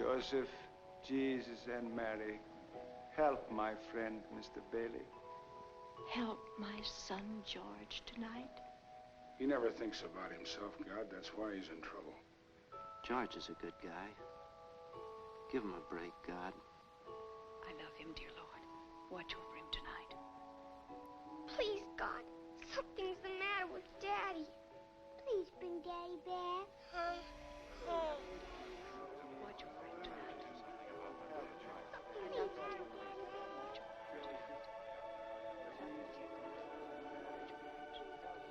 Joseph, Jesus, and Mary, help my friend, Mr. Bailey. Help my son George tonight. He never thinks about himself, God. That's why he's in trouble. George is a good guy. Give him a break, God. I love him, dear Lord. Watch over him tonight. Please, God, something's the matter with Daddy. Please bring Daddy back. Watch over him tonight.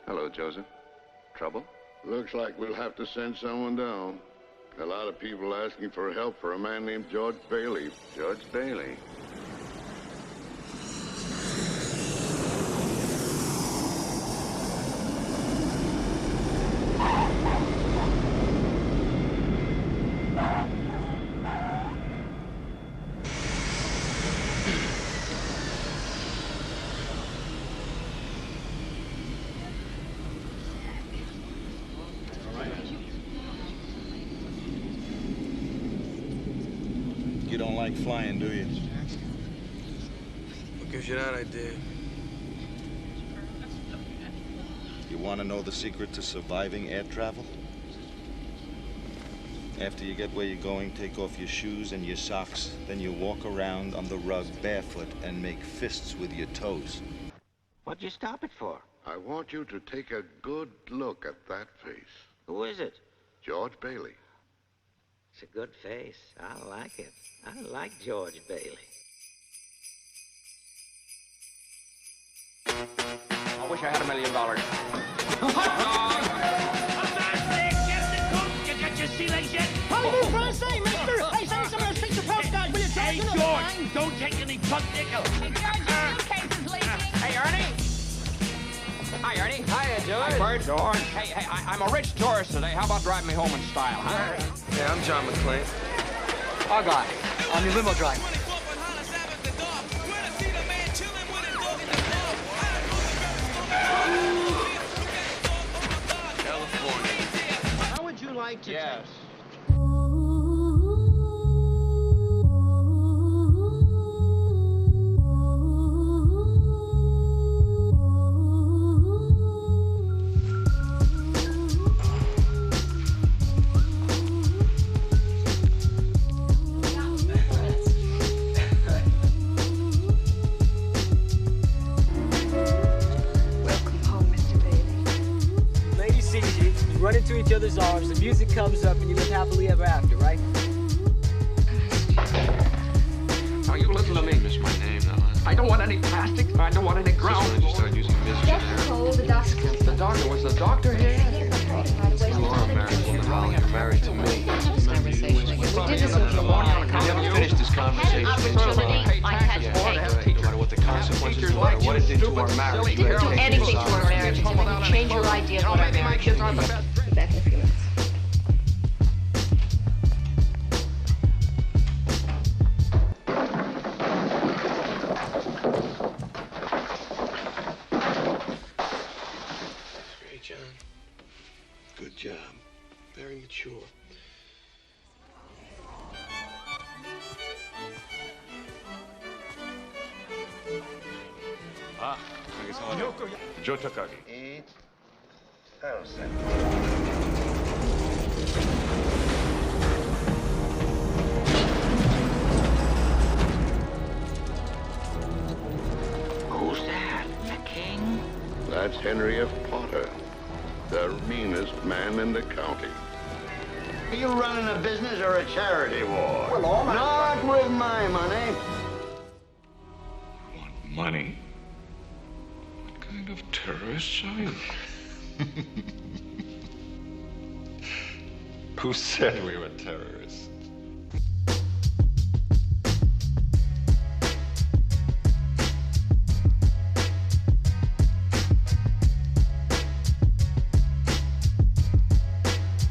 Hello, Joseph. Trouble? Looks like we'll have to send someone down. A lot of people asking for help for a man named George Bailey. George Bailey. You don't like flying, do you? What gives you that idea? You want to know the secret to surviving air travel? After you get where you're going, take off your shoes and your socks. Then you walk around on the rug barefoot and make fists with your toes. What'd you stop it for? I want you to take a good look at that face. Who is it? George Bailey. It's a good face. I like it. I like George Bailey. I wish I had $1 million. Get your sea legs yet? How do you want to say, mister? Hey, send me some of those picture postcards, will you, George? Hey, George, don't take any plug nickel. Hey, George, your suitcase is leaking. Hey, Ernie. Hi, Ernie. Hiya, George. Hi, Bert. George. Hey, I'm a rich tourist today. How about driving me home in style, huh? Yeah, I'm John McClane. Our guy. On your limo driver. California. How would you like to Yes. Run into each other's arms, the music comes up, and you live happily ever after, right? Now you listen to me. Miss my name now. I don't want any plastic. I don't want any ground. Just you start using music. Just told the doctor. The doctor, was the doctor here? You are a married woman, Holly. You're married to me. We haven't finished this conversation. No matter what the consequences, no matter what it did to our marriage. Didn't do anything to our marriage. It didn't make you change your idea of what our marriage should be. Be back in a few minutes. Great, John. Good job. Very mature. Joe Takagi. Eat. Thousand. Who's that? The king? That's Henry F. Potter, the meanest man in the county. Are you running a business or a charity war? Well, all my... Not with my money. Want money? What kind of terrorists are you? Who said we were terrorists?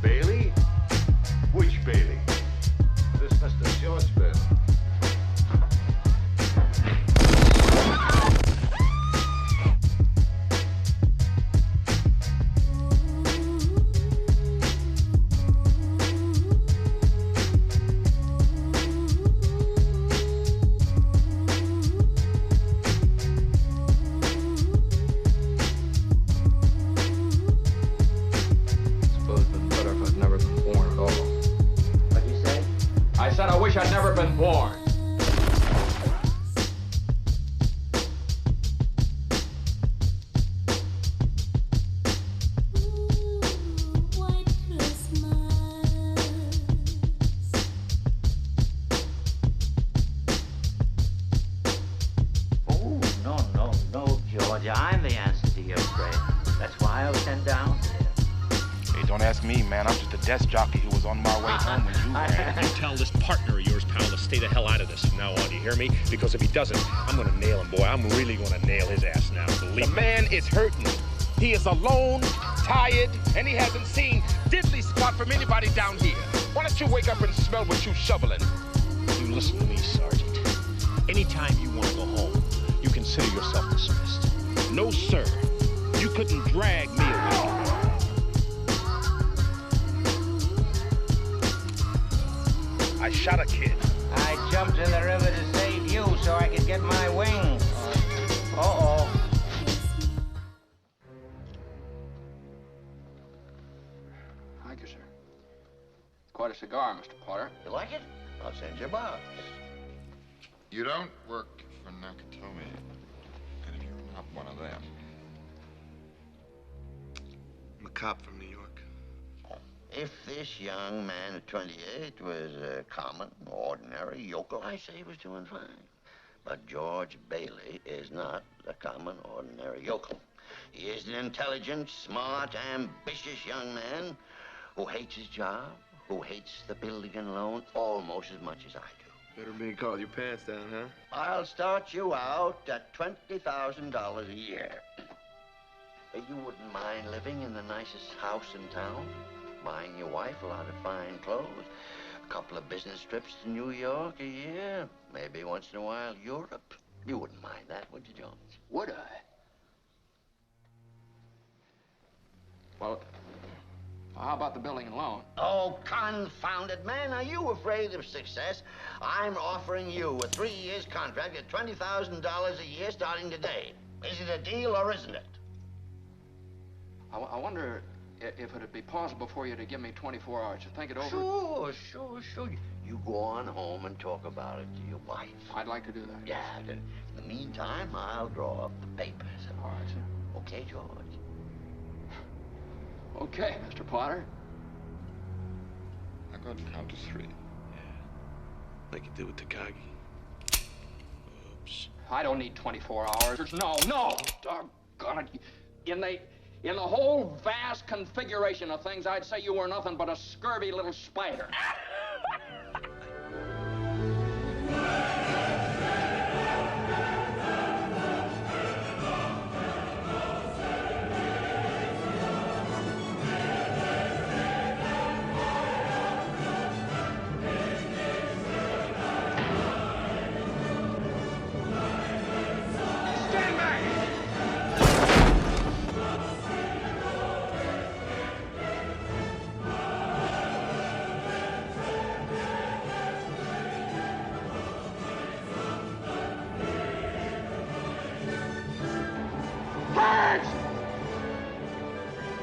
Bailey? Which Bailey? This Mr. George Bailey. I'd never been born. Oh, no, Georgia. I'm the answer to your prayer. That's why I was sent down here. Hey, don't ask me, man. I'm just a desk jockey who was on my way home when you ran. You tell this partner of yours, pal, to stay the hell out of this from now on. Do you hear me? Because if he doesn't, I'm gonna nail him, boy. I'm really gonna nail his ass now. Believe me. The man is hurting. He is alone, tired, and he hasn't seen diddly squat from anybody down here. Why don't you wake up and smell what you shoveling? You listen to me, Sergeant. Anytime you want to go home, you consider yourself dismissed. No, sir. You couldn't drag me away. I shot a kid. I jumped in the river to save you so I could get my wings. Uh-oh. Thank you, sir. Quite a cigar, Mr. Potter. You like it? I'll send you a box. You don't work for Nakatomi. And if you're not one of them. I'm a cop from New York. If this young man at 28 was a common, ordinary yokel, I say he was doing fine. But George Bailey is not a common, ordinary yokel. He is an intelligent, smart, ambitious young man who hates his job, who hates the building and loan almost as much as I do. Better be call your pants down, huh? I'll start you out at $20,000 a year. You wouldn't mind living in the nicest house in town? Buying your wife a lot of fine clothes, a couple of business trips to New York a year, maybe once in a while Europe. You wouldn't mind that, would you, Jones? Would I? Well, how about the building and loan? Oh, confounded man, are you afraid of success? I'm offering you a 3 years contract at $20,000 a year starting today. Is it a deal or isn't it? I wonder if it'd be possible for you to give me 24 hours to think it over. Sure. You go on home and talk about it to your wife. I'd like to do that. Yeah, in the meantime, I'll draw up the papers. All right, sir. Okay, George? Okay, Mr. Potter. I'm going to count to 3. Like you did with Takagi. Oops. I don't need 24 hours. No. Doggone it. In the whole vast configuration of things, I'd say you were nothing but a scurvy little spider.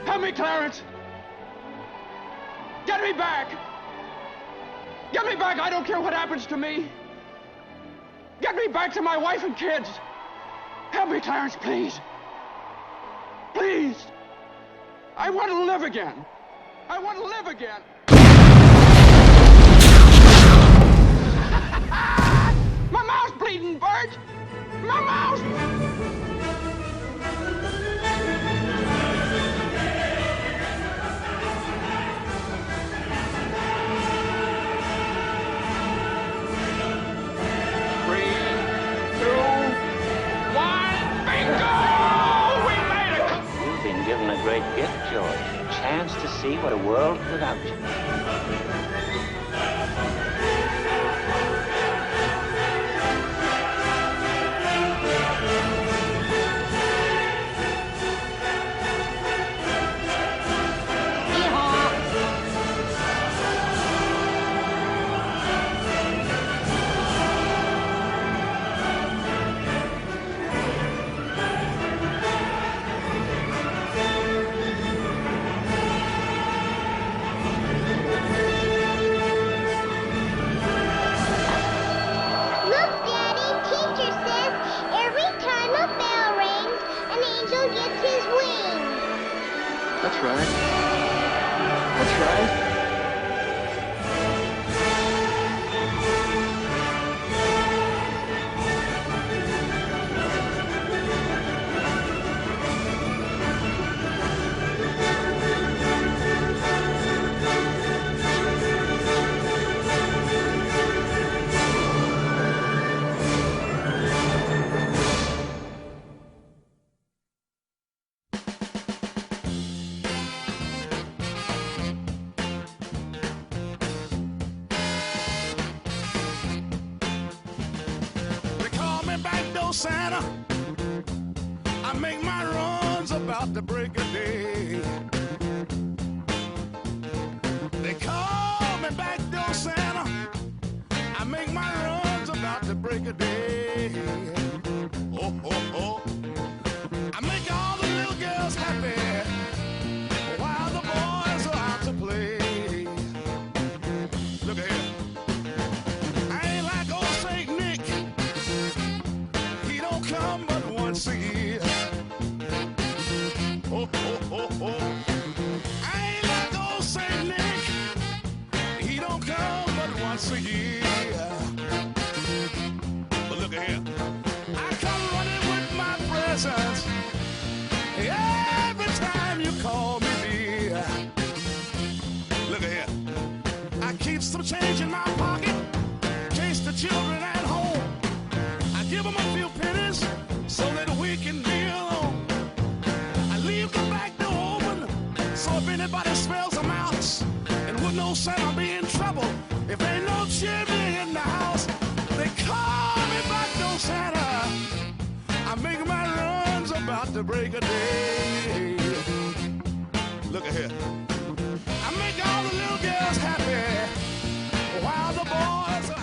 Help me, Clarence! Get me back! Get me back! I don't care what happens to me! Get me back to my wife and kids! Help me, Clarence, please! Please! I want to live again! I want to live again! My mouth's bleeding, Bert! My mouth! Given a great gift, George. A chance to see what a world without you. That's right. That's right. Santa, I make my runs about the break of day. They call me backdoor Santa, I make my runs about the break of day. Oh, oh, oh. I make all the little girls happy while the boys are out to play. Look at here. I ain't like old Saint Nick. Come but once a year. Oh, oh, oh, oh. I ain't like old Saint Nick. He don't come but once a year. But look at here. I come running with my presents every time you call me dear. Look at here. I keep some change in my pocket in case the children at home. I give them a few pennies so that we can be alone. I leave the back door open so if anybody smells a mouse, it would no Santa be in trouble. If ain't no chimney in the house, they call me backdoor Santa. I make my runs about the break of day. Look at here. I make all the little girls happy while the boys are